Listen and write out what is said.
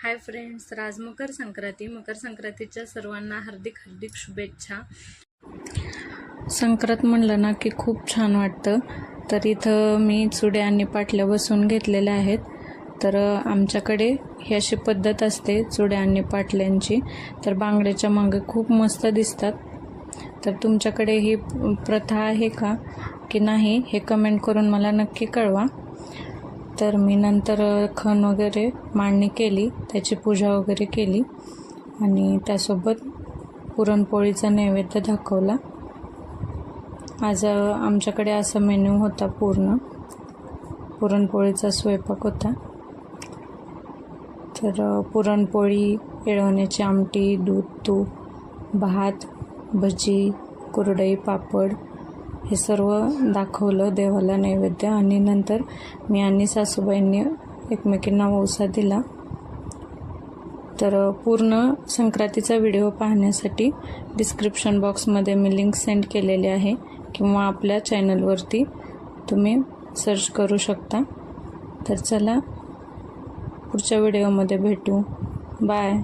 Hi friends, आज मकर संक्रांतीच्या सर्वांना हार्दिक शुभेच्छा। संक्रांत म्हणलं ना की खूप छान वाटतं। तर इथं मी चुड्या आणि पाटल्या बसून घेतलेल्या आहेत। तर आमच्याकडे ही अशी पद्धत असते चुड्या आणि पाटल्यांची। तर बांगड्याच्या मागे खूप मस्त दिसतात। तर तुमच्याकडे ही प्रथा आहे का की नाही हे कमेंट करून मला नक्की कळवा। तर मी नंतर खण वगैरे मांडणी केली, त्याची पूजा वगैरे केली आणि त्यासोबत पुरणपोळीचा नैवेद्य दाखवला। आज आमच्याकडे असा मेनू होता, पूर्ण पुरणपोळीचा स्वयंपाक होता। तर पुरणपोळी, येळवण्याची आमटी, दूध, तूप, भात, भजी, कुरडई, पापड हे सर्व दाखवलं देवाला नैवेद्य। आणि नंतर मी आणि सासूबाईंनी एकमेकींना वौसा दिला। तर पूर्ण संक्रांतीचा व्हिडिओ पाहण्यासाठी डिस्क्रिप्शन बॉक्समध्ये मी लिंक सेंड केलेली आहे किंवा आपल्या चॅनलवरती तुम्ही सर्च करू शकता। तर चला पुढच्या व्हिडिओमध्ये भेटू। बाय।